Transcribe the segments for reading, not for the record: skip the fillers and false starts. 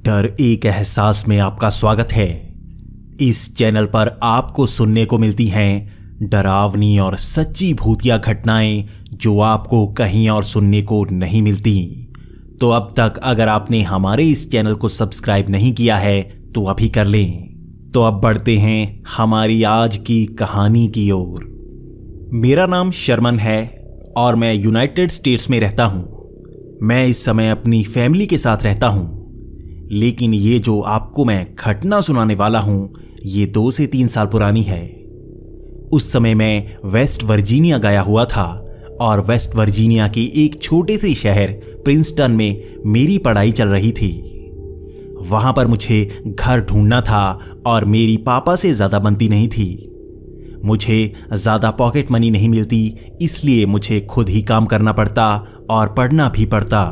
डर एक एहसास में आपका स्वागत है। इस चैनल पर आपको सुनने को मिलती हैं डरावनी और सच्ची भूतिया घटनाएं जो आपको कहीं और सुनने को नहीं मिलती। तो अब तक अगर आपने हमारे इस चैनल को सब्सक्राइब नहीं किया है तो अभी कर लें। तो अब बढ़ते हैं हमारी आज की कहानी की ओर। मेरा नाम शर्मन है और मैं यूनाइटेड स्टेट्स में रहता हूं। मैं इस समय अपनी फैमिली के साथ रहता हूं, लेकिन ये जो आपको मैं घटना सुनाने वाला हूं ये 2 से 3 साल पुरानी है। उस समय मैं वेस्ट वर्जीनिया गया हुआ था और वेस्ट वर्जीनिया के एक छोटे से शहर प्रिंसटन में मेरी पढ़ाई चल रही थी। वहां पर मुझे घर ढूंढना था और मेरी पापा से ज़्यादा बनती नहीं थी। मुझे ज़्यादा पॉकेट मनी नहीं मिलती, इसलिए मुझे खुद ही काम करना पड़ता और पढ़ना भी पड़ता।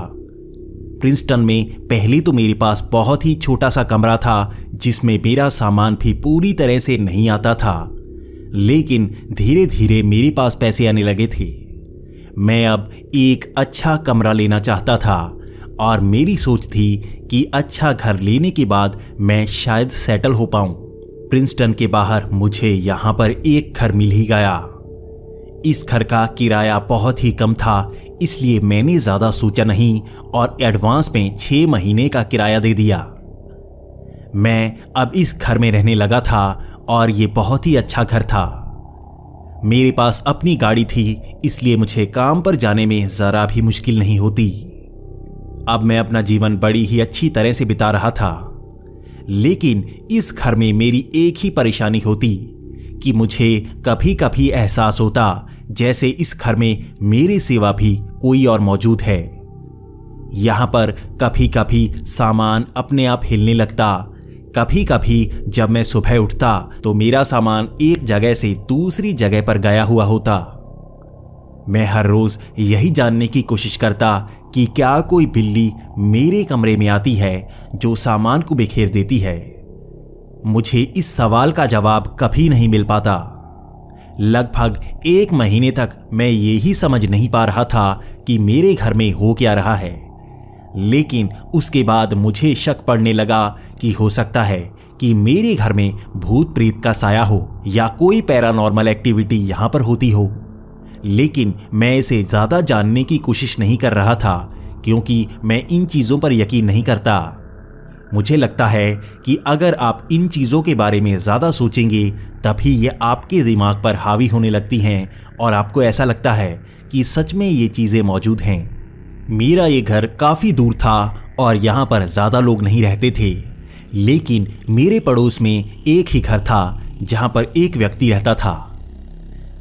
प्रिंसटन में पहले तो मेरे पास बहुत ही छोटा सा कमरा था जिसमें मेरा सामान भी पूरी तरह से नहीं आता था, लेकिन धीरे धीरे मेरे पास पैसे आने लगे थे। मैं अब एक अच्छा कमरा लेना चाहता था और मेरी सोच थी कि अच्छा घर लेने के बाद मैं शायद सेटल हो पाऊं। प्रिंसटन के बाहर मुझे यहाँ पर एक घर मिल ही गया। इस घर का किराया बहुत ही कम था, इसलिए मैंने ज़्यादा सोचा नहीं और एडवांस में 6 महीने का किराया दे दिया। मैं अब इस घर में रहने लगा था और ये बहुत ही अच्छा घर था। मेरे पास अपनी गाड़ी थी, इसलिए मुझे काम पर जाने में ज़रा भी मुश्किल नहीं होती। अब मैं अपना जीवन बड़ी ही अच्छी तरह से बिता रहा था, लेकिन इस घर में मेरी एक ही परेशानी होती कि मुझे कभी कभी एहसास होता जैसे इस घर में मेरे सिवा भी कोई और मौजूद है। यहाँ पर कभी कभी सामान अपने आप हिलने लगता। कभी कभी जब मैं सुबह उठता तो मेरा सामान एक जगह से दूसरी जगह पर गया हुआ होता। मैं हर रोज यही जानने की कोशिश करता कि क्या कोई बिल्ली मेरे कमरे में आती है जो सामान को बिखेर देती है। मुझे इस सवाल का जवाब कभी नहीं मिल पाता। लगभग 1 महीने तक मैं यही समझ नहीं पा रहा था कि मेरे घर में हो क्या रहा है, लेकिन उसके बाद मुझे शक पड़ने लगा कि हो सकता है कि मेरे घर में भूत प्रेत का साया हो या कोई पैरानॉर्मल एक्टिविटी यहाँ पर होती हो। लेकिन मैं इसे ज़्यादा जानने की कोशिश नहीं कर रहा था क्योंकि मैं इन चीज़ों पर यकीन नहीं करता। मुझे लगता है कि अगर आप इन चीज़ों के बारे में ज़्यादा सोचेंगे तभी ये आपके दिमाग पर हावी होने लगती हैं और आपको ऐसा लगता है कि सच में ये चीज़ें मौजूद हैं। मेरा ये घर काफ़ी दूर था और यहाँ पर ज़्यादा लोग नहीं रहते थे, लेकिन मेरे पड़ोस में एक ही घर था जहाँ पर एक व्यक्ति रहता था।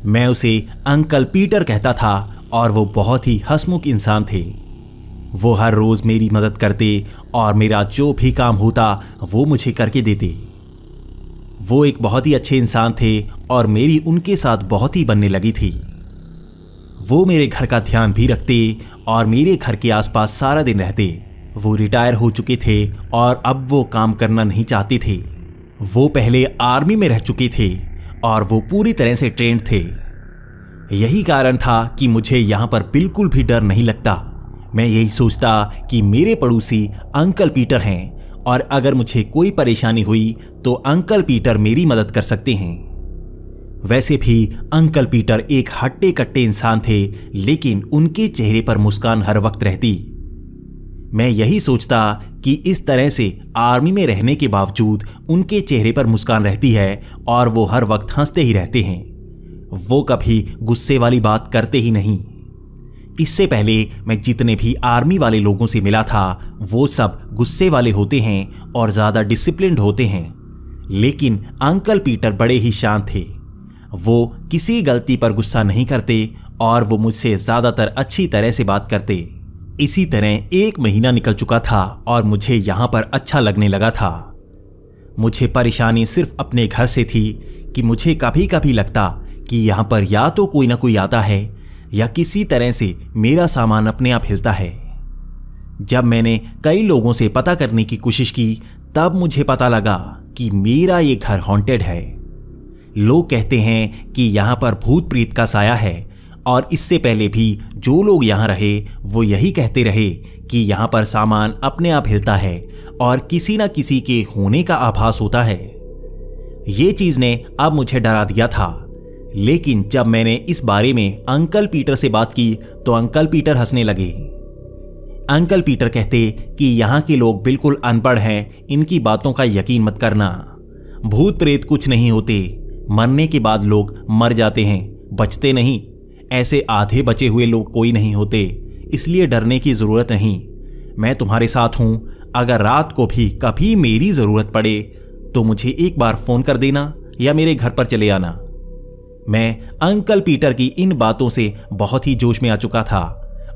मैं उसे अंकल पीटर कहता था और वो बहुत ही हंसमुख इंसान थे। वो हर रोज़ मेरी मदद करते और मेरा जो भी काम होता वो मुझे करके देते। वो एक बहुत ही अच्छे इंसान थे और मेरी उनके साथ बहुत ही बनने लगी थी। वो मेरे घर का ध्यान भी रखते और मेरे घर के आसपास सारा दिन रहते। वो रिटायर हो चुके थे और अब वो काम करना नहीं चाहते थे। वो पहले आर्मी में रह चुके थे और वो पूरी तरह से ट्रेंड थे। यही कारण था कि मुझे यहाँ पर बिल्कुल भी डर नहीं लगता। मैं यही सोचता कि मेरे पड़ोसी अंकल पीटर हैं और अगर मुझे कोई परेशानी हुई तो अंकल पीटर मेरी मदद कर सकते हैं। वैसे भी अंकल पीटर एक हट्टे कट्टे इंसान थे, लेकिन उनके चेहरे पर मुस्कान हर वक्त रहती। मैं यही सोचता कि इस तरह से आर्मी में रहने के बावजूद उनके चेहरे पर मुस्कान रहती है और वो हर वक्त हंसते ही रहते हैं। वो कभी गुस्से वाली बात करते ही नहीं। इससे पहले मैं जितने भी आर्मी वाले लोगों से मिला था वो सब गुस्से वाले होते हैं और ज़्यादा डिसिप्लिन्ड होते हैं, लेकिन अंकल पीटर बड़े ही शांत थे। वो किसी गलती पर गुस्सा नहीं करते और वो मुझसे ज़्यादातर अच्छी तरह से बात करते। इसी तरह 1 महीना निकल चुका था और मुझे यहाँ पर अच्छा लगने लगा था। मुझे परेशानी सिर्फ अपने घर से थी कि मुझे कभी कभी लगता कि यहाँ पर या तो कोई ना कोई आता है या किसी तरह से मेरा सामान अपने आप हिलता है। जब मैंने कई लोगों से पता करने की कोशिश की तब मुझे पता लगा कि मेरा ये घर हॉन्टेड है। लोग कहते हैं कि यहाँ पर भूत प्रेत का साया है और इससे पहले भी जो लोग यहाँ रहे वो यही कहते रहे कि यहाँ पर सामान अपने आप हिलता है और किसी न किसी के होने का आभास होता है। ये चीज ने अब मुझे डरा दिया था, लेकिन जब मैंने इस बारे में अंकल पीटर से बात की तो अंकल पीटर हंसने लगे। अंकल पीटर कहते कि यहाँ के लोग बिल्कुल अनपढ़ हैं, इनकी बातों का यकीन मत करना। भूत प्रेत कुछ नहीं होते, मरने के बाद लोग मर जाते हैं, बचते नहीं। ऐसे आधे बचे हुए लोग कोई नहीं होते, इसलिए डरने की जरूरत नहीं। मैं तुम्हारे साथ हूं। अगर रात को भी कभी मेरी जरूरत पड़े तो मुझे एक बार फोन कर देना या मेरे घर पर चले आना। मैं अंकल पीटर की इन बातों से बहुत ही जोश में आ चुका था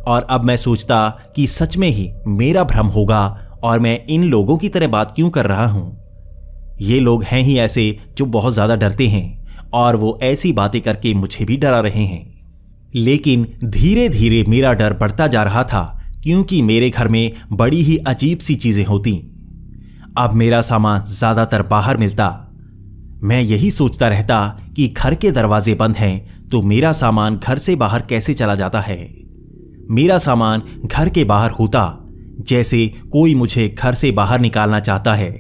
और अब मैं सोचता कि सच में ही मेरा भ्रम होगा और मैं इन लोगों की तरह बात क्यों कर रहा हूं। ये लोग हैं ही ऐसे जो बहुत ज्यादा डरते हैं और वो ऐसी बातें करके मुझे भी डरा रहे हैं। लेकिन धीरे धीरे मेरा डर बढ़ता जा रहा था, क्योंकि मेरे घर में बड़ी ही अजीब सी चीजें होती। अब मेरा सामान ज्यादातर बाहर मिलता। मैं यही सोचता रहता कि घर के दरवाजे बंद हैं तो मेरा सामान घर से बाहर कैसे चला जाता है। मेरा सामान घर के बाहर होता, जैसे कोई मुझे घर से बाहर निकालना चाहता है।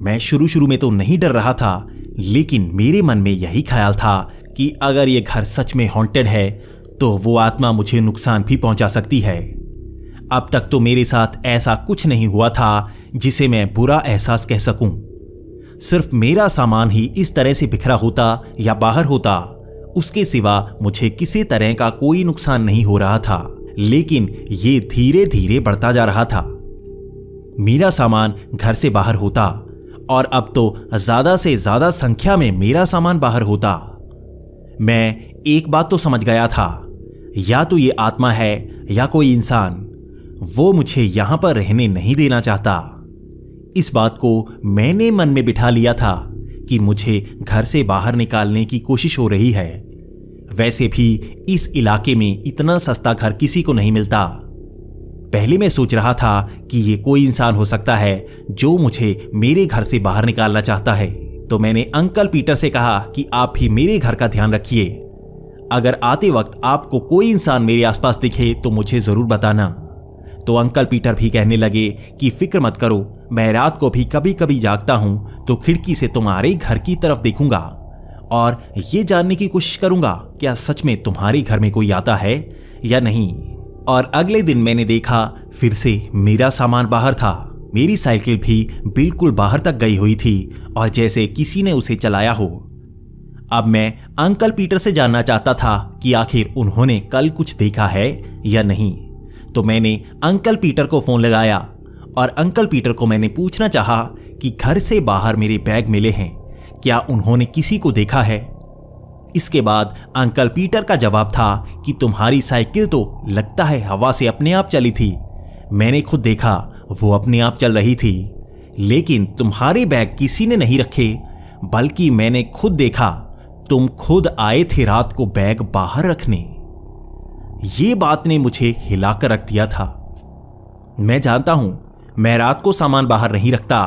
मैं शुरू में तो नहीं डर रहा था, लेकिन मेरे मन में यही ख्याल था कि अगर ये घर सच में हॉन्टेड है तो वो आत्मा मुझे नुकसान भी पहुंचा सकती है। अब तक तो मेरे साथ ऐसा कुछ नहीं हुआ था जिसे मैं बुरा एहसास कह सकूं। सिर्फ मेरा सामान ही इस तरह से बिखरा होता या बाहर होता, उसके सिवा मुझे किसी तरह का कोई नुकसान नहीं हो रहा था। लेकिन ये धीरे धीरे बढ़ता जा रहा था। मेरा सामान घर से बाहर होता और अब तो ज्यादा से ज्यादा संख्या में मेरा सामान बाहर होता। मैं एक बात तो समझ गया था, या तो ये आत्मा है या कोई इंसान, वो मुझे यहां पर रहने नहीं देना चाहता। इस बात को मैंने मन में बिठा लिया था कि मुझे घर से बाहर निकालने की कोशिश हो रही है। वैसे भी इस इलाके में इतना सस्ता घर किसी को नहीं मिलता। पहले मैं सोच रहा था कि ये कोई इंसान हो सकता है जो मुझे मेरे घर से बाहर निकालना चाहता है। तो मैंने अंकल पीटर से कहा कि आप भी मेरे घर का ध्यान रखिए। अगर आते वक्त आपको कोई इंसान मेरे आसपास दिखे तो मुझे जरूर बताना। तो अंकल पीटर भी कहने लगे कि फिक्र मत करो, मैं रात को भी कभी कभी जागता हूं तो खिड़की से तुम्हारे घर की तरफ देखूंगा और ये जानने की कोशिश करूंगा क्या सच में तुम्हारे घर में कोई आता है या नहीं। और अगले दिन मैंने देखा फिर से मेरा सामान बाहर था। मेरी साइकिल भी बिल्कुल बाहर तक गई हुई थी और जैसे किसी ने उसे चलाया हो। अब मैं अंकल पीटर से जानना चाहता था कि आखिर उन्होंने कल कुछ देखा है या नहीं। तो मैंने अंकल पीटर को फोन लगाया और अंकल पीटर को मैंने पूछना चाहा कि घर से बाहर मेरे बैग मिले हैं, क्या उन्होंने किसी को देखा है। इसके बाद अंकल पीटर का जवाब था कि तुम्हारी साइकिल तो लगता है हवा से अपने आप चली थी। मैंने खुद देखा वो अपने आप चल रही थी, लेकिन तुम्हारे बैग किसी ने नहीं रखे, बल्कि मैंने खुद देखा तुम खुद आए थे रात को बैग बाहर रखने। ये बात ने मुझे हिलाकर रख दिया था। मैं जानता हूं मैं रात को सामान बाहर नहीं रखता,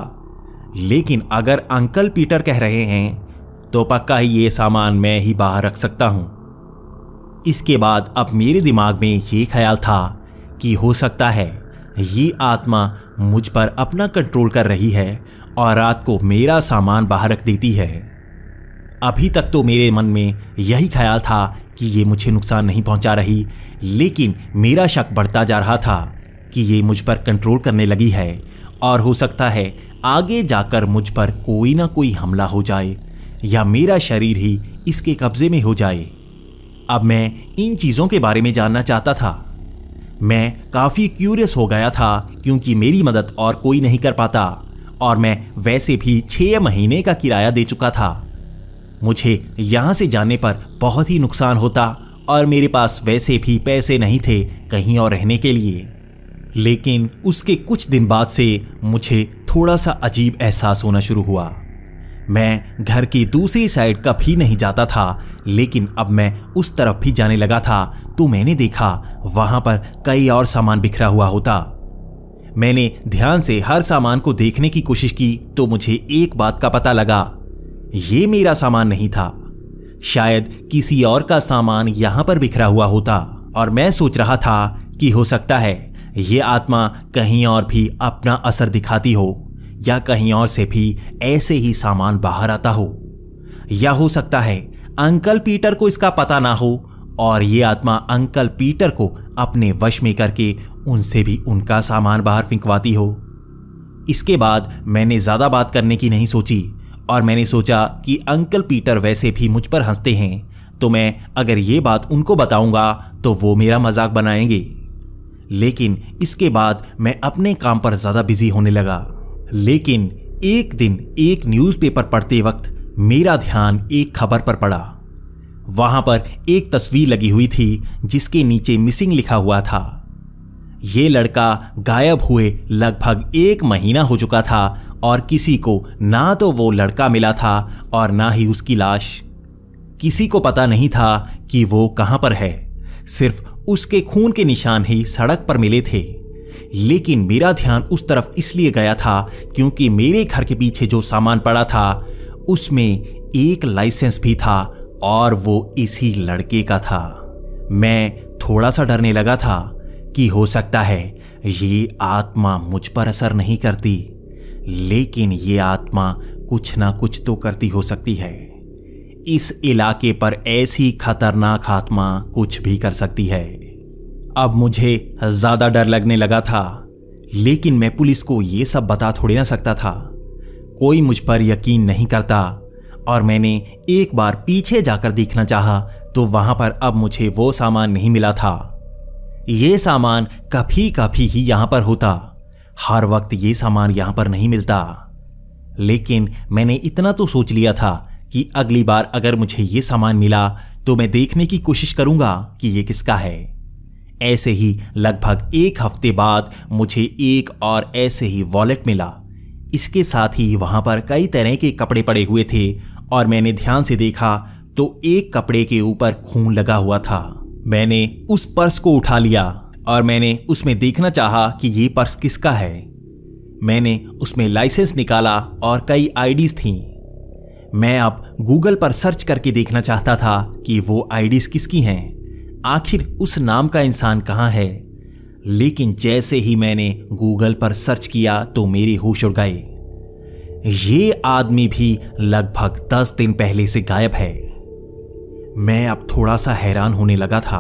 लेकिन अगर अंकल पीटर कह रहे हैं तो पक्का ही ये सामान मैं ही बाहर रख सकता हूं। इसके बाद अब मेरे दिमाग में ये ख्याल था कि हो सकता है ये आत्मा मुझ पर अपना कंट्रोल कर रही है और रात को मेरा सामान बाहर रख देती है। अभी तक तो मेरे मन में यही ख्याल था कि ये मुझे नुकसान नहीं पहुंचा रही, लेकिन मेरा शक बढ़ता जा रहा था कि ये मुझ पर कंट्रोल करने लगी है और हो सकता है आगे जाकर मुझ पर कोई ना कोई हमला हो जाए या मेरा शरीर ही इसके कब्जे में हो जाए। अब मैं इन चीज़ों के बारे में जानना चाहता था। मैं काफ़ी क्यूरियस हो गया था क्योंकि मेरी मदद और कोई नहीं कर पाता और मैं वैसे भी 6 महीने का किराया दे चुका था। मुझे यहाँ से जाने पर बहुत ही नुकसान होता और मेरे पास वैसे भी पैसे नहीं थे कहीं और रहने के लिए। लेकिन उसके कुछ दिन बाद से मुझे थोड़ा सा अजीब एहसास होना शुरू हुआ। मैं घर की दूसरी साइड कभी नहीं जाता था, लेकिन अब मैं उस तरफ भी जाने लगा था तो मैंने देखा वहां पर कई और सामान बिखरा हुआ होता। मैंने ध्यान से हर सामान को देखने की कोशिश की तो मुझे एक बात का पता लगा, ये मेरा सामान नहीं था। शायद किसी और का सामान यहां पर बिखरा हुआ होता और मैं सोच रहा था कि हो सकता है ये आत्मा कहीं और भी अपना असर दिखाती हो या कहीं और से भी ऐसे ही सामान बाहर आता हो, या हो सकता है अंकल पीटर को इसका पता ना हो और ये आत्मा अंकल पीटर को अपने वश में करके उनसे भी उनका सामान बाहर फेंकवाती हो। इसके बाद मैंने ज़्यादा बात करने की नहीं सोची और मैंने सोचा कि अंकल पीटर वैसे भी मुझ पर हंसते हैं, तो मैं अगर ये बात उनको बताऊंगा तो वो मेरा मजाक बनाएंगे। लेकिन इसके बाद मैं अपने काम पर ज़्यादा बिजी होने लगा। लेकिन एक दिन एक न्यूज़पेपर पढ़ते वक्त मेरा ध्यान एक खबर पर पड़ा। वहां पर एक तस्वीर लगी हुई थी जिसके नीचे मिसिंग लिखा हुआ था। ये लड़का गायब हुए लगभग 1 महीना हो चुका था और किसी को ना तो वो लड़का मिला था और ना ही उसकी लाश। किसी को पता नहीं था कि वो कहां पर है, सिर्फ उसके खून के निशान ही सड़क पर मिले थे। लेकिन मेरा ध्यान उस तरफ इसलिए गया था क्योंकि मेरे घर के पीछे जो सामान पड़ा था उसमें एक लाइसेंस भी था और वो इसी लड़के का था। मैं थोड़ा सा डरने लगा था कि हो सकता है ये आत्मा मुझ पर असर नहीं करती, लेकिन ये आत्मा कुछ ना कुछ तो करती हो सकती है। इस इलाके पर ऐसी खतरनाक आत्मा कुछ भी कर सकती है। अब मुझे ज्यादा डर लगने लगा था, लेकिन मैं पुलिस को ये सब बता थोड़ी ना सकता था। कोई मुझ पर यकीन नहीं करता और मैंने एक बार पीछे जाकर देखना चाहा तो वहां पर अब मुझे वो सामान नहीं मिला था। ये सामान कभी कभी ही यहां पर होता, हर वक्त ये सामान यहां पर नहीं मिलता। लेकिन मैंने इतना तो सोच लिया था कि अगली बार अगर मुझे ये सामान मिला तो मैं देखने की कोशिश करूंगा कि ये किसका है। ऐसे ही लगभग 1 हफ्ते बाद मुझे एक और ऐसे ही वॉलेट मिला। इसके साथ ही वहां पर कई तरह के कपड़े पड़े हुए थे और मैंने ध्यान से देखा तो एक कपड़े के ऊपर खून लगा हुआ था। मैंने उस पर्स को उठा लिया और मैंने उसमें देखना चाहा कि ये पर्स किसका है। मैंने उसमें लाइसेंस निकाला और कई आईडीज थीं। मैं अब गूगल पर सर्च करके देखना चाहता था कि वो आईडीज किसकी हैं, आखिर उस नाम का इंसान कहाँ है। लेकिन जैसे ही मैंने गूगल पर सर्च किया तो मेरे होश उड़ गए। ये आदमी भी लगभग 10 दिन पहले से गायब है। मैं अब थोड़ा सा हैरान होने लगा था।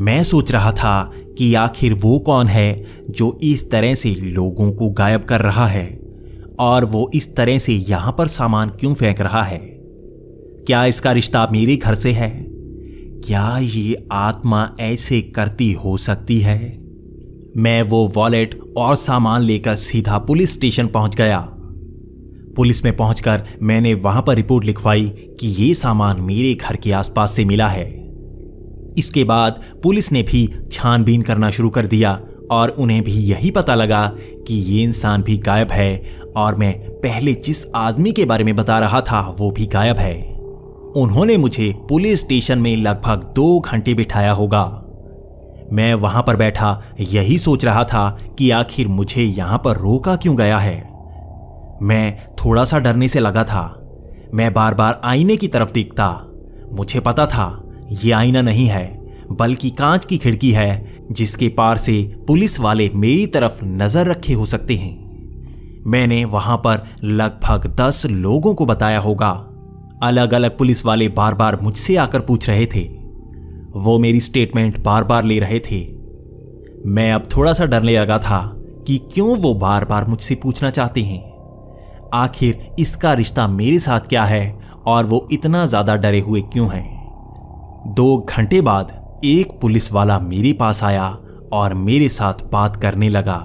मैं सोच रहा था कि आखिर वो कौन है जो इस तरह से लोगों को गायब कर रहा है और वो इस तरह से यहां पर सामान क्यों फेंक रहा है। क्या इसका रिश्ता मेरे घर से है? क्या ये आत्मा ऐसे करती हो सकती है? मैं वो वॉलेट और सामान लेकर सीधा पुलिस स्टेशन पहुंच गया। पुलिस में पहुंचकर मैंने वहां पर रिपोर्ट लिखवाई कि ये सामान मेरे घर के आसपास से मिला है। इसके बाद पुलिस ने भी छानबीन करना शुरू कर दिया और उन्हें भी यही पता लगा कि ये इंसान भी गायब है और मैं पहले जिस आदमी के बारे में बता रहा था वो भी गायब है। उन्होंने मुझे पुलिस स्टेशन में लगभग 2 घंटे बिठाया होगा। मैं वहां पर बैठा यही सोच रहा था कि आखिर मुझे यहां पर रोका क्यों गया है। मैं थोड़ा सा डरने से लगा था। मैं बार बार आईने की तरफ देखता। मुझे पता था ये आईना नहीं है बल्कि कांच की खिड़की है जिसके पार से पुलिस वाले मेरी तरफ नजर रखे हो सकते हैं। मैंने वहां पर लगभग 10 लोगों को बताया होगा। अलग अलग पुलिस वाले बार बार मुझसे आकर पूछ रहे थे। वो मेरी स्टेटमेंट बार बार ले रहे थे। मैं अब थोड़ा सा डरने लगा था कि क्यों वो बार बार मुझसे पूछना चाहते हैं। आखिर इसका रिश्ता मेरे साथ क्या है और वो इतना ज्यादा डरे हुए क्यों हैं। 2 घंटे बाद एक पुलिस वाला मेरे पास आया और मेरे साथ बात करने लगा।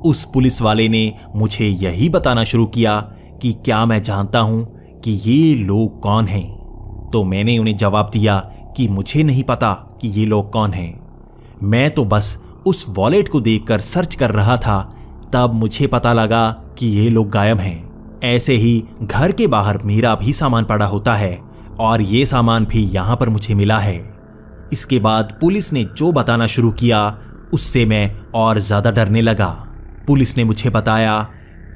उस पुलिस वाले ने मुझे यही बताना शुरू किया कि क्या मैं जानता हूं कि ये लोग कौन हैं। तो मैंने उन्हें जवाब दिया कि मुझे नहीं पता कि ये लोग कौन हैं। मैं तो बस उस वॉलेट को देखकर सर्च कर रहा था, तब मुझे पता लगा कि ये लोग गायब हैं। ऐसे ही घर के बाहर मेरा भी सामान पड़ा होता है और ये सामान भी यहां पर मुझे मिला है। इसके बाद पुलिस ने जो बताना शुरू किया उससे मैं और ज्यादा डरने लगा। पुलिस ने मुझे बताया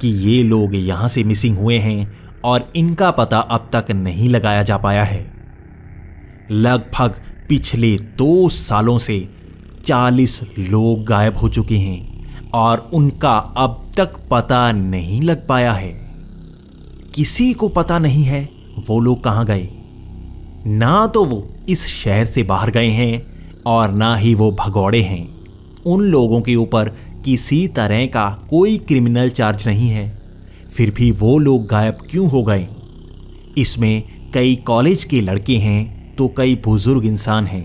कि ये लोग यहां से मिसिंग हुए हैं और इनका पता अब तक नहीं लगाया जा पाया है। लगभग पिछले 2 सालों से 40 लोग गायब हो चुके हैं और उनका अब तक पता नहीं लग पाया है। किसी को पता नहीं है वो लोग कहां गए। ना तो वो इस शहर से बाहर गए हैं और ना ही वो भगौड़े हैं। उन लोगों के ऊपर किसी तरह का कोई क्रिमिनल चार्ज नहीं है, फिर भी वो लोग गायब क्यों हो गए? इसमें कई कॉलेज के लड़के हैं तो कई बुजुर्ग इंसान हैं।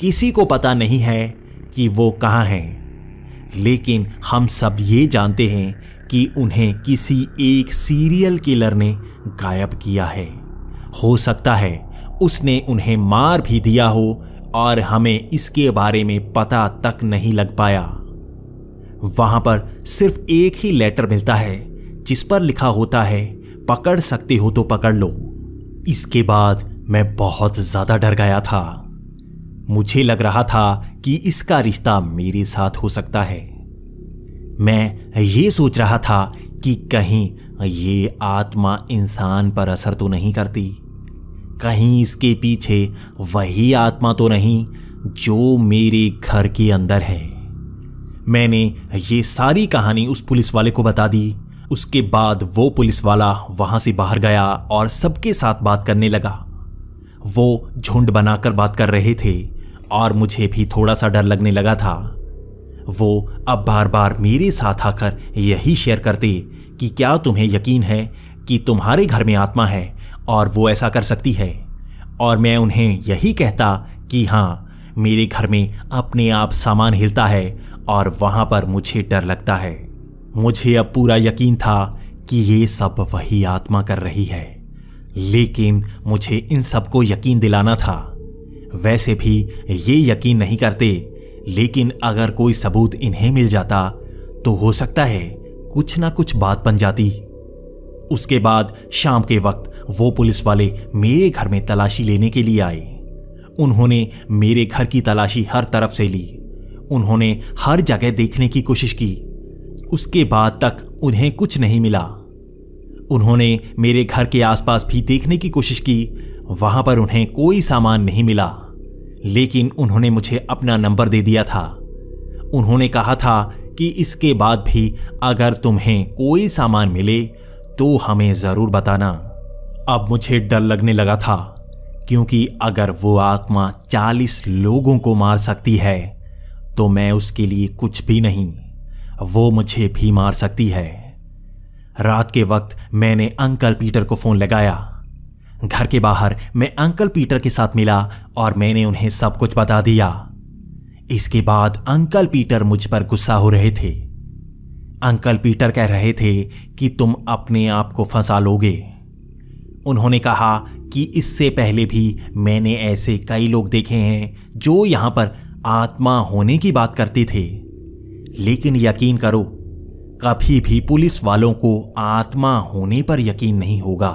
किसी को पता नहीं है कि वो कहाँ हैं, लेकिन हम सब ये जानते हैं कि उन्हें किसी एक सीरियल किलर ने गायब किया है। हो सकता है उसने उन्हें मार भी दिया हो और हमें इसके बारे में पता तक नहीं लग पाया। वहां पर सिर्फ एक ही लेटर मिलता है जिस पर लिखा होता है, पकड़ सकते हो तो पकड़ लो। इसके बाद मैं बहुत ज्यादा डर गया था। मुझे लग रहा था कि इसका रिश्ता मेरे साथ हो सकता है। मैं ये सोच रहा था कि कहीं ये आत्मा इंसान पर असर तो नहीं करती, कहीं इसके पीछे वही आत्मा तो नहीं जो मेरे घर के अंदर है। मैंने ये सारी कहानी उस पुलिस वाले को बता दी। उसके बाद वो पुलिस वाला वहां से बाहर गया और सबके साथ बात करने लगा। वो झुंड बनाकर बात कर रहे थे और मुझे भी थोड़ा सा डर लगने लगा था। वो अब बार बार मेरे साथ आकर यही शेयर करते कि क्या तुम्हें यकीन है कि तुम्हारे घर में आत्मा है और वो ऐसा कर सकती है, और मैं उन्हें यही कहता कि हाँ, मेरे घर में अपने आप सामान हिलता है और वहां पर मुझे डर लगता है। मुझे अब पूरा यकीन था कि ये सब वही आत्मा कर रही है, लेकिन मुझे इन सबको यकीन दिलाना था। वैसे भी ये यकीन नहीं करते, लेकिन अगर कोई सबूत इन्हें मिल जाता तो हो सकता है कुछ ना कुछ बात बन जाती। उसके बाद शाम के वक्त वो पुलिस वाले मेरे घर में तलाशी लेने के लिए आए। उन्होंने मेरे घर की तलाशी हर तरफ से ली। उन्होंने हर जगह देखने की कोशिश की। उसके बाद तक उन्हें कुछ नहीं मिला। उन्होंने मेरे घर के आसपास भी देखने की कोशिश की। वहां पर उन्हें कोई सामान नहीं मिला, लेकिन उन्होंने मुझे अपना नंबर दे दिया था। उन्होंने कहा था कि इसके बाद भी अगर तुम्हें कोई सामान मिले तो हमें जरूर बताना। अब मुझे डर लगने लगा था, क्योंकि अगर वो आत्मा 40 लोगों को मार सकती है तो मैं उसके लिए कुछ भी नहीं, वो मुझे भी मार सकती है। रात के वक्त मैंने अंकल पीटर को फोन लगाया। घर के बाहर मैं अंकल पीटर के साथ मिला और मैंने उन्हें सब कुछ बता दिया। इसके बाद अंकल पीटर मुझ पर गुस्सा हो रहे थे। अंकल पीटर कह रहे थे कि तुम अपने आप को फंसा लोगे। उन्होंने कहा कि इससे पहले भी मैंने ऐसे कई लोग देखे हैं जो यहां पर आत्मा होने की बात करते थे, लेकिन यकीन करो, कभी भी पुलिस वालों को आत्मा होने पर यकीन नहीं होगा।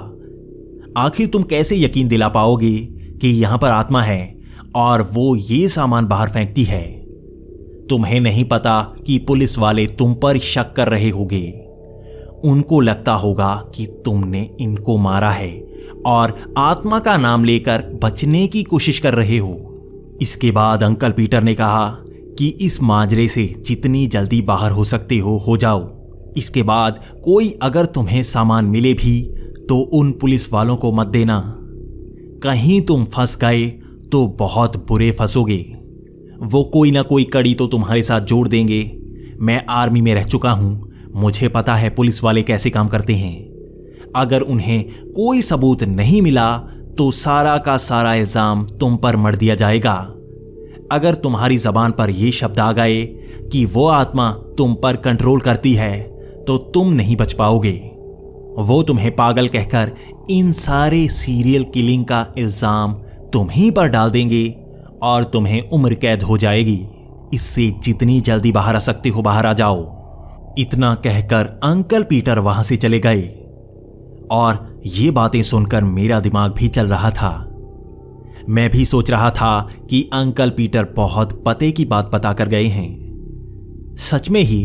आखिर तुम कैसे यकीन दिला पाओगे कि यहां पर आत्मा है और वो ये सामान बाहर फेंकती है? तुम्हें नहीं पता कि पुलिस वाले तुम पर शक कर रहे होंगे। उनको लगता होगा कि तुमने इनको मारा है और आत्मा का नाम लेकर बचने की कोशिश कर रहे हो। इसके बाद अंकल पीटर ने कहा कि इस माजरे से जितनी जल्दी बाहर हो सकते हो जाओ। इसके बाद कोई अगर तुम्हें सामान मिले भी तो उन पुलिस वालों को मत देना। कहीं तुम फंस गए तो बहुत बुरे फंसोगे। वो कोई ना कोई कड़ी तो तुम्हारे साथ जोड़ देंगे। मैं आर्मी में रह चुका हूं, मुझे पता है पुलिस वाले कैसे काम करते हैं। अगर उन्हें कोई सबूत नहीं मिला तो सारा का सारा इल्जाम तुम पर मढ़ दिया जाएगा। अगर तुम्हारी जबान पर यह शब्द आ गए कि वो आत्मा तुम पर कंट्रोल करती है तो तुम नहीं बच पाओगे। वो तुम्हें पागल कहकर इन सारे सीरियल किलिंग का इल्जाम तुम ही पर डाल देंगे और तुम्हें उम्र कैद हो जाएगी। इससे जितनी जल्दी बाहर आ सकते हो बाहर आ जाओ। इतना कहकर अंकल पीटर वहां से चले गए और ये बातें सुनकर मेरा दिमाग भी चल रहा था। मैं भी सोच रहा था कि अंकल पीटर बहुत पते की बात बताकर गए हैं। सच में ही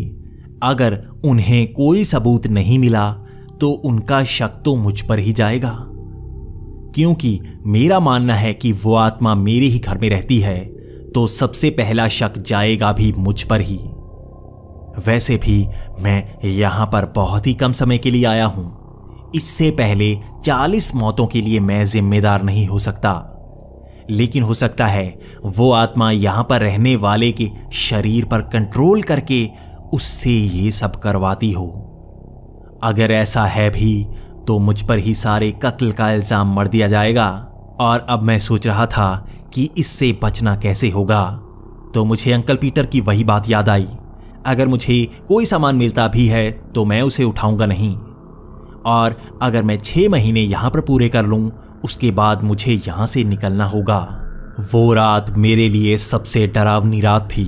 अगर उन्हें कोई सबूत नहीं मिला तो उनका शक तो मुझ पर ही जाएगा, क्योंकि मेरा मानना है कि वो आत्मा मेरे ही घर में रहती है, तो सबसे पहला शक जाएगा भी मुझ पर ही। वैसे भी मैं यहां पर बहुत ही कम समय के लिए आया हूं। इससे पहले 40 मौतों के लिए मैं जिम्मेदार नहीं हो सकता, लेकिन हो सकता है वो आत्मा यहां पर रहने वाले के शरीर पर कंट्रोल करके उससे ये सब करवाती हो। अगर ऐसा है भी तो मुझ पर ही सारे कत्ल का इल्जाम मढ़ दिया जाएगा। और अब मैं सोच रहा था कि इससे बचना कैसे होगा, तो मुझे अंकल पीटर की वही बात याद आई। अगर मुझे कोई सामान मिलता भी है तो मैं उसे उठाऊंगा नहीं, और अगर मैं 6 महीने यहां पर पूरे कर लूं उसके बाद मुझे यहां से निकलना होगा। वो रात मेरे लिए सबसे डरावनी रात थी,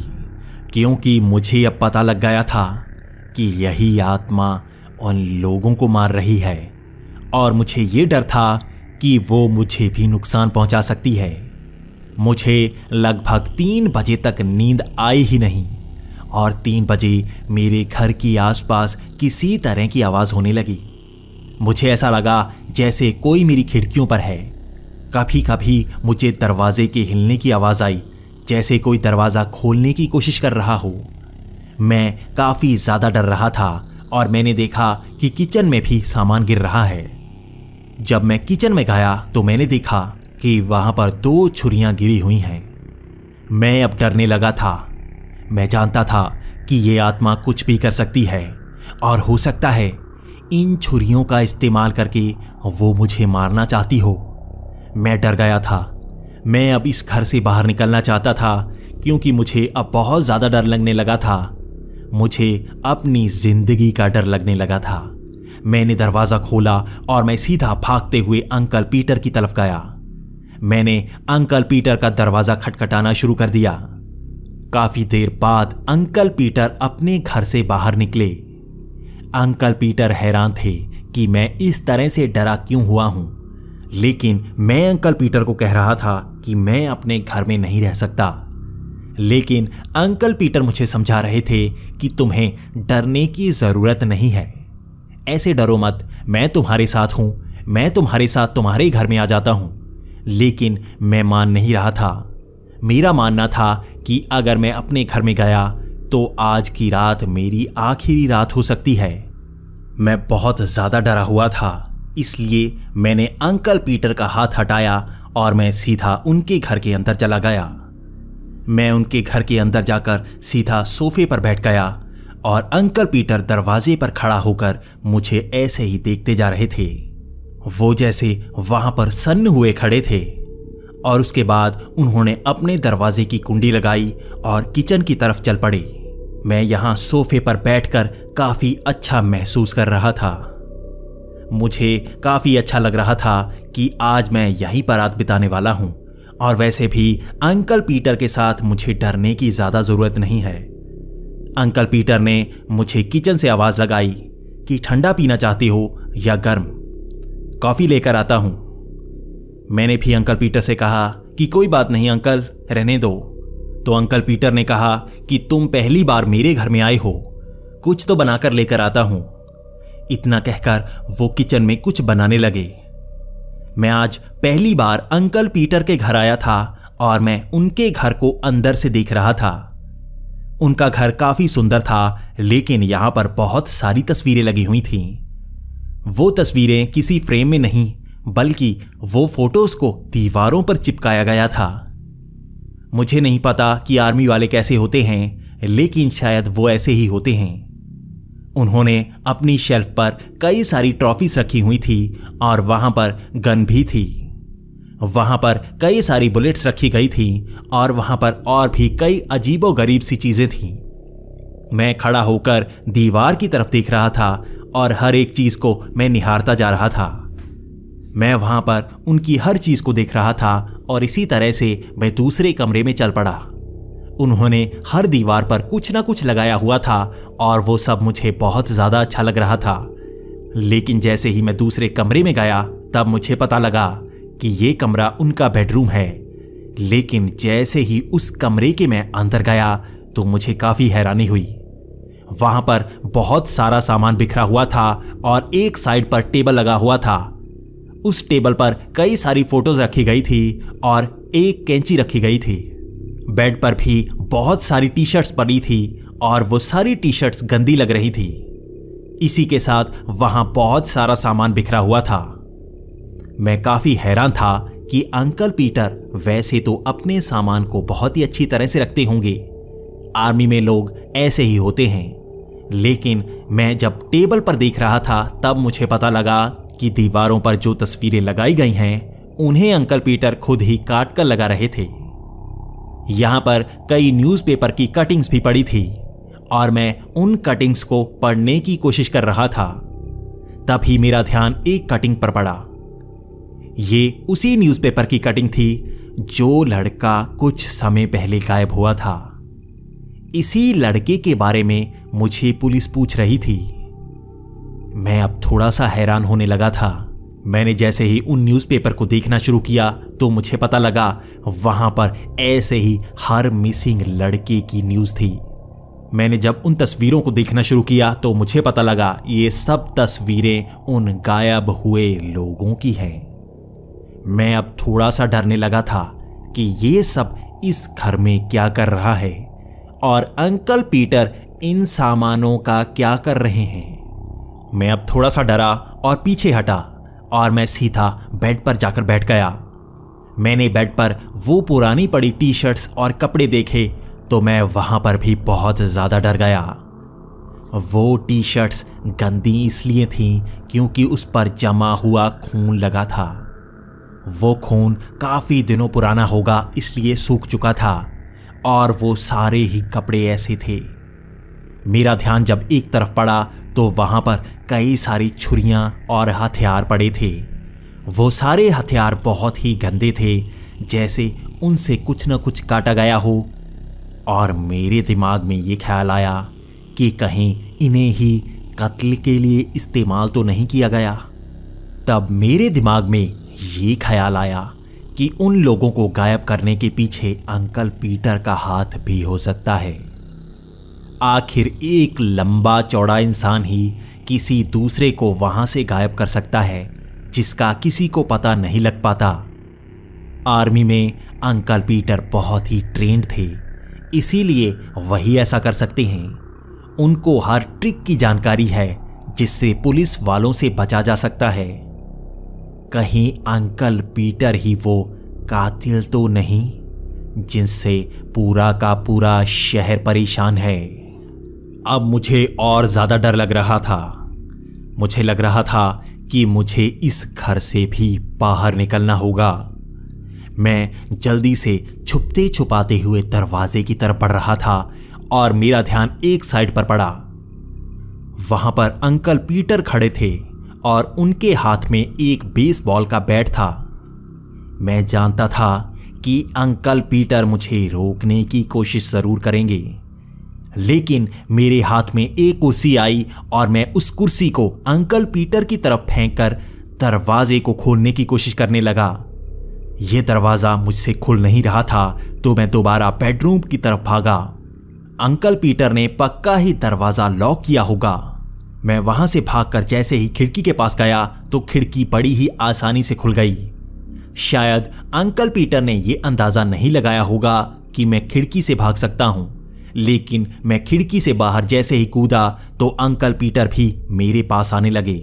क्योंकि मुझे अब पता लग गया था कि यही आत्मा उन लोगों को मार रही है, और मुझे ये डर था कि वो मुझे भी नुकसान पहुंचा सकती है। मुझे लगभग 3 बजे तक नींद आई ही नहीं, और 3 बजे मेरे घर के आसपास किसी तरह की आवाज़ होने लगी। मुझे ऐसा लगा जैसे कोई मेरी खिड़कियों पर है। कभी कभी मुझे दरवाजे के हिलने की आवाज़ आई, जैसे कोई दरवाज़ा खोलने की कोशिश कर रहा हो। मैं काफ़ी ज़्यादा डर रहा था, और मैंने देखा कि किचन में भी सामान गिर रहा है। जब मैं किचन में गया तो मैंने देखा कि वहां पर 2 छुरियां गिरी हुई हैं। मैं अब डरने लगा था। मैं जानता था कि ये आत्मा कुछ भी कर सकती है, और हो सकता है इन छुरियों का इस्तेमाल करके वो मुझे मारना चाहती हो। मैं डर गया था। मैं अब इस घर से बाहर निकलना चाहता था, क्योंकि मुझे अब बहुत ज़्यादा डर लगने लगा था। मुझे अपनी जिंदगी का डर लगने लगा था। मैंने दरवाज़ा खोला और मैं सीधा भागते हुए अंकल पीटर की तरफ गया। मैंने अंकल पीटर का दरवाज़ा खटखटाना शुरू कर दिया। काफ़ी देर बाद अंकल पीटर अपने घर से बाहर निकले। अंकल पीटर हैरान थे कि मैं इस तरह से डरा क्यों हुआ हूं, लेकिन मैं अंकल पीटर को कह रहा था कि मैं अपने घर में नहीं रह सकता। लेकिन अंकल पीटर मुझे समझा रहे थे कि तुम्हें डरने की ज़रूरत नहीं है, ऐसे डरो मत, मैं तुम्हारे साथ हूं, मैं तुम्हारे साथ तुम्हारे घर में आ जाता हूं। लेकिन मैं मान नहीं रहा था। मेरा मानना था कि अगर मैं अपने घर में गया तो आज की रात मेरी आखिरी रात हो सकती है। मैं बहुत ज़्यादा डरा हुआ था, इसलिए मैंने अंकल पीटर का हाथ हटाया और मैं सीधा उनके घर के अंदर चला गया। मैं उनके घर के अंदर जाकर सीधा सोफे पर बैठ गया, और अंकल पीटर दरवाजे पर खड़ा होकर मुझे ऐसे ही देखते जा रहे थे। वो जैसे वहां पर सन्न हुए खड़े थे, और उसके बाद उन्होंने अपने दरवाजे की कुंडी लगाई और किचन की तरफ चल पड़े। मैं यहां सोफे पर बैठकर काफी अच्छा महसूस कर रहा था। मुझे काफी अच्छा लग रहा था कि आज मैं यहीं पर रात बिताने वाला हूं, और वैसे भी अंकल पीटर के साथ मुझे डरने की ज्यादा जरूरत नहीं है। अंकल पीटर ने मुझे किचन से आवाज लगाई कि ठंडा पीना चाहते हो या गर्म, कॉफी लेकर आता हूं। मैंने भी अंकल पीटर से कहा कि कोई बात नहीं अंकल, रहने दो। तो अंकल पीटर ने कहा कि तुम पहली बार मेरे घर में आए हो, कुछ तो बनाकर लेकर आता हूं। इतना कहकर वो किचन में कुछ बनाने लगे। मैं आज पहली बार अंकल पीटर के घर आया था, और मैं उनके घर को अंदर से देख रहा था। उनका घर काफी सुंदर था, लेकिन यहां पर बहुत सारी तस्वीरें लगी हुई थीं। वो तस्वीरें किसी फ्रेम में नहीं, बल्कि वो फोटोज को दीवारों पर चिपकाया गया था। मुझे नहीं पता कि आर्मी वाले कैसे होते हैं, लेकिन शायद वो ऐसे ही होते हैं। उन्होंने अपनी शेल्फ पर कई सारी ट्रॉफीज रखी हुई थी, और वहां पर गन भी थी। वहां पर कई सारी बुलेट्स रखी गई थी, और वहां पर और भी कई अजीबोगरीब सी चीजें थीं। मैं खड़ा होकर दीवार की तरफ देख रहा था, और हर एक चीज को मैं निहारता जा रहा था। मैं वहां पर उनकी हर चीज को देख रहा था, और इसी तरह से मैं दूसरे कमरे में चल पड़ा। उन्होंने हर दीवार पर कुछ ना कुछ लगाया हुआ था, और वो सब मुझे बहुत ज्यादा अच्छा लग रहा था। लेकिन जैसे ही मैं दूसरे कमरे में गया, तब मुझे पता लगा कि ये कमरा उनका बेडरूम है। लेकिन जैसे ही उस कमरे के मैं अंदर गया तो मुझे काफी हैरानी हुई। वहां पर बहुत सारा सामान बिखरा हुआ था, और एक साइड पर टेबल लगा हुआ था। उस टेबल पर कई सारी फोटोज रखी गई थी, और एक कैंची रखी गई थी। बेड पर भी बहुत सारी टी शर्ट्स पड़ी थी और वो सारी टी शर्ट्स गंदी लग रही थी। इसी के साथ वहां बहुत सारा सामान बिखरा हुआ था। मैं काफी हैरान था कि अंकल पीटर वैसे तो अपने सामान को बहुत ही अच्छी तरह से रखते होंगे, आर्मी में लोग ऐसे ही होते हैं। लेकिन मैं जब टेबल पर देख रहा था तब मुझे पता लगा कि दीवारों पर जो तस्वीरें लगाई गई हैं उन्हें अंकल पीटर खुद ही काट कर लगा रहे थे। यहां पर कई न्यूज़पेपर की कटिंग्स भी पड़ी थी और मैं उन कटिंग्स को पढ़ने की कोशिश कर रहा था। तभी मेरा ध्यान एक कटिंग पर पड़ा। ये उसी न्यूज़पेपर की कटिंग थी जो लड़का कुछ समय पहले गायब हुआ था। इसी लड़के के बारे में मुझे पुलिस पूछ रही थी। मैं अब थोड़ा सा हैरान होने लगा था। मैंने जैसे ही उन न्यूज़पेपर को देखना शुरू किया तो मुझे पता लगा वहां पर ऐसे ही हर मिसिंग लड़के की न्यूज़ थी। मैंने जब उन तस्वीरों को देखना शुरू किया तो मुझे पता लगा ये सब तस्वीरें उन गायब हुए लोगों की हैं। मैं अब थोड़ा सा डरने लगा था कि ये सब इस घर में क्या कर रहा है और अंकल पीटर इन सामानों का क्या कर रहे हैं। मैं अब थोड़ा सा डरा और पीछे हटा और मैं सीधा बेड पर जाकर बैठ गया। मैंने बेड पर वो पुरानी पड़ी टी शर्ट्स और कपड़े देखे तो मैं वहां पर भी बहुत ज्यादा डर गया। वो टी शर्ट्स गंदी इसलिए थीं क्योंकि उस पर जमा हुआ खून लगा था। वो खून काफी दिनों पुराना होगा इसलिए सूख चुका था और वो सारे ही कपड़े ऐसे थे। मेरा ध्यान जब एक तरफ पड़ा तो वहां पर कई सारी छुरियां और हथियार पड़े थे। वो सारे हथियार बहुत ही गंदे थे, जैसे उनसे कुछ न कुछ काटा गया हो। और मेरे दिमाग में ये ख्याल आया कि कहीं इन्हें ही कत्ल के लिए इस्तेमाल तो नहीं किया गया। तब मेरे दिमाग में ये ख्याल आया कि उन लोगों को गायब करने के पीछे अंकल पीटर का हाथ भी हो सकता है। आखिर एक लंबा चौड़ा इंसान ही किसी दूसरे को वहां से गायब कर सकता है जिसका किसी को पता नहीं लग पाता। आर्मी में अंकल पीटर बहुत ही ट्रेंड थे, इसीलिए वही ऐसा कर सकते हैं। उनको हर ट्रिक की जानकारी है जिससे पुलिस वालों से बचा जा सकता है। कहीं अंकल पीटर ही वो कातिल तो नहीं जिनसे पूरा का पूरा शहर परेशान है। अब मुझे और ज्यादा डर लग रहा था। मुझे लग रहा था कि मुझे इस घर से भी बाहर निकलना होगा। मैं जल्दी से छुपते छुपाते हुए दरवाजे की तरफ बढ़ रहा था और मेरा ध्यान एक साइड पर पड़ा। वहां पर अंकल पीटर खड़े थे और उनके हाथ में एक बेसबॉल का बैट था। मैं जानता था कि अंकल पीटर मुझे रोकने की कोशिश जरूर करेंगे, लेकिन मेरे हाथ में एक कुर्सी आई और मैं उस कुर्सी को अंकल पीटर की तरफ फेंककर दरवाजे को खोलने की कोशिश करने लगा। यह दरवाजा मुझसे खुल नहीं रहा था तो मैं दोबारा बेडरूम की तरफ भागा। अंकल पीटर ने पक्का ही दरवाजा लॉक किया होगा। मैं वहां से भागकर जैसे ही खिड़की के पास गया तो खिड़की बड़ी ही आसानी से खुल गई। शायद अंकल पीटर ने यह अंदाजा नहीं लगाया होगा कि मैं खिड़की से भाग सकता हूं, लेकिन मैं खिड़की से बाहर जैसे ही कूदा तो अंकल पीटर भी मेरे पास आने लगे।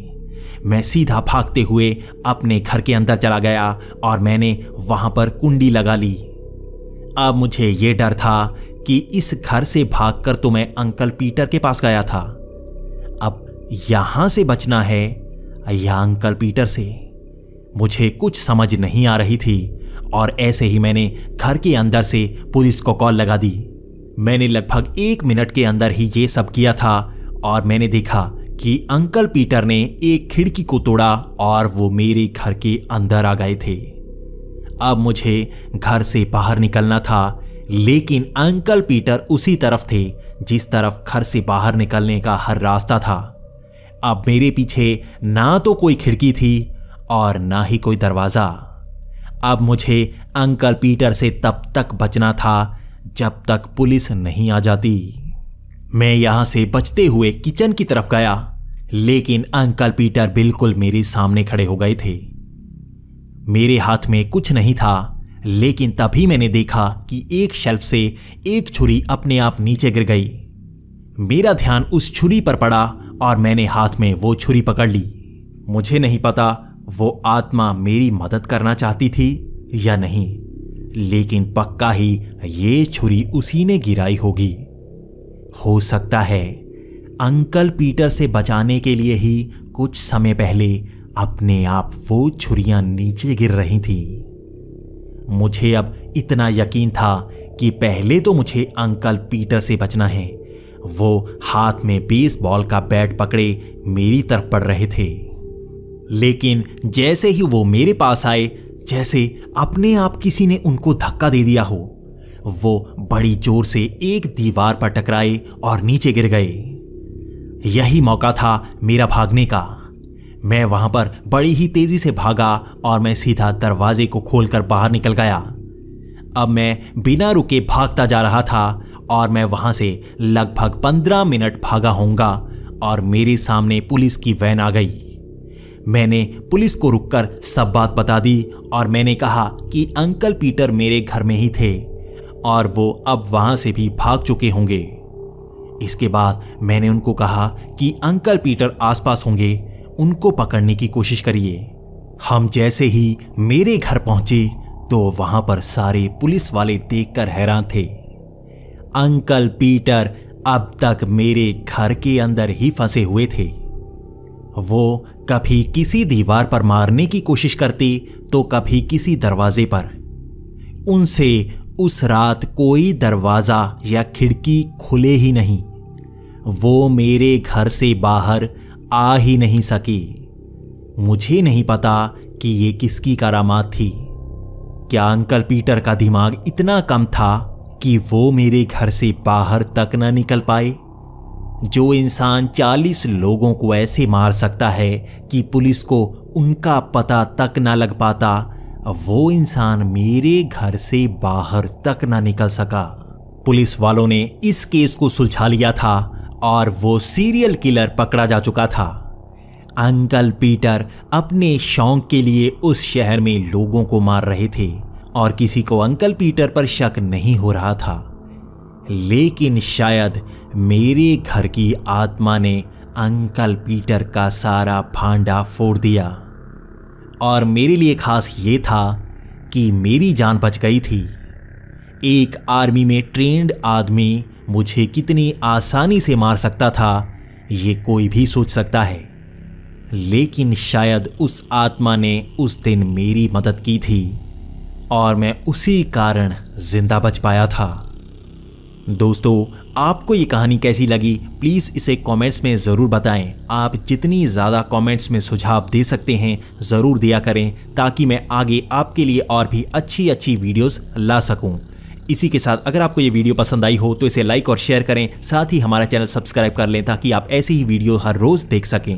मैं सीधा भागते हुए अपने घर के अंदर चला गया और मैंने वहां पर कुंडी लगा ली। अब मुझे यह डर था कि इस घर से भागकर तो मैं अंकल पीटर के पास गया था, अब यहां से बचना है या अंकल पीटर से, मुझे कुछ समझ नहीं आ रही थी। और ऐसे ही मैंने घर के अंदर से पुलिस को कॉल लगा दी। मैंने लगभग 1 मिनट के अंदर ही ये सब किया था और मैंने देखा कि अंकल पीटर ने एक खिड़की को तोड़ा और वो मेरे घर के अंदर आ गए थे। अब मुझे घर से बाहर निकलना था, लेकिन अंकल पीटर उसी तरफ थे जिस तरफ घर से बाहर निकलने का हर रास्ता था। अब मेरे पीछे ना तो कोई खिड़की थी और ना ही कोई दरवाजा। अब मुझे अंकल पीटर से तब तक बचना था जब तक पुलिस नहीं आ जाती। मैं यहां से बचते हुए किचन की तरफ गया, लेकिन अंकल पीटर बिल्कुल मेरे सामने खड़े हो गए थे। मेरे हाथ में कुछ नहीं था, लेकिन तभी मैंने देखा कि एक शेल्फ से एक छुरी अपने आप नीचे गिर गई। मेरा ध्यान उस छुरी पर पड़ा और मैंने हाथ में वो छुरी पकड़ ली। मुझे नहीं पता वो आत्मा मेरी मदद करना चाहती थी या नहीं, लेकिन पक्का ही ये छुरी उसी ने गिराई होगी। हो सकता है अंकल पीटर से बचाने के लिए ही कुछ समय पहले अपने आप वो छुरियां नीचे गिर रही थी। मुझे अब इतना यकीन था कि पहले तो मुझे अंकल पीटर से बचना है। वो हाथ में बेसबॉल का बैट पकड़े मेरी तरफ बढ़ रहे थे, लेकिन जैसे ही वो मेरे पास आए, जैसे अपने आप किसी ने उनको धक्का दे दिया हो, वो बड़ी जोर से एक दीवार पर टकराए और नीचे गिर गए। यही मौका था मेरा भागने का। मैं वहां पर बड़ी ही तेजी से भागा और मैं सीधा दरवाजे को खोलकर बाहर निकल गया। अब मैं बिना रुके भागता जा रहा था और मैं वहां से लगभग 15 मिनट भागा होऊंगा और मेरे सामने पुलिस की वैन आ गई। मैंने पुलिस को रुककर सब बात बता दी और मैंने कहा कि अंकल पीटर मेरे घर में ही थे और वो अब वहां से भी भाग चुके होंगे। इसके बाद मैंने उनको कहा कि अंकल पीटर आसपास होंगे, उनको पकड़ने की कोशिश करिए। हम जैसे ही मेरे घर पहुंचे तो वहां पर सारे पुलिस वाले देखकर हैरान थे। अंकल पीटर अब तक मेरे घर के अंदर ही फंसे हुए थे। वो कभी किसी दीवार पर मारने की कोशिश करते तो कभी किसी दरवाजे पर। उनसे उस रात कोई दरवाजा या खिड़की खुले ही नहीं। वो मेरे घर से बाहर आ ही नहीं सकी। मुझे नहीं पता कि ये किसकी करामात थी। क्या अंकल पीटर का दिमाग इतना कम था कि वो मेरे घर से बाहर तक न निकल पाए? जो इंसान 40 लोगों को ऐसे मार सकता है कि पुलिस को उनका पता तक ना लग पाता, वो इंसान मेरे घर से बाहर तक ना निकल सका। पुलिस वालों ने इस केस को सुलझा लिया था और वो सीरियल किलर पकड़ा जा चुका था। अंकल पीटर अपने शौक के लिए उस शहर में लोगों को मार रहे थे और किसी को अंकल पीटर पर शक नहीं हो रहा था। लेकिन शायद मेरे घर की आत्मा ने अंकल पीटर का सारा भांडा फोड़ दिया और मेरे लिए खास ये था कि मेरी जान बच गई थी। एक आर्मी में ट्रेंड आदमी मुझे कितनी आसानी से मार सकता था, ये कोई भी सोच सकता है। लेकिन शायद उस आत्मा ने उस दिन मेरी मदद की थी और मैं उसी कारण जिंदा बच पाया था। दोस्तों, आपको ये कहानी कैसी लगी प्लीज़ इसे कमेंट्स में ज़रूर बताएं। आप जितनी ज़्यादा कमेंट्स में सुझाव दे सकते हैं ज़रूर दिया करें, ताकि मैं आगे आपके लिए और भी अच्छी वीडियोस ला सकूं। इसी के साथ अगर आपको ये वीडियो पसंद आई हो तो इसे लाइक और शेयर करें, साथ ही हमारा चैनल सब्सक्राइब कर लें ताकि आप ऐसी ही वीडियो हर रोज़ देख सकें।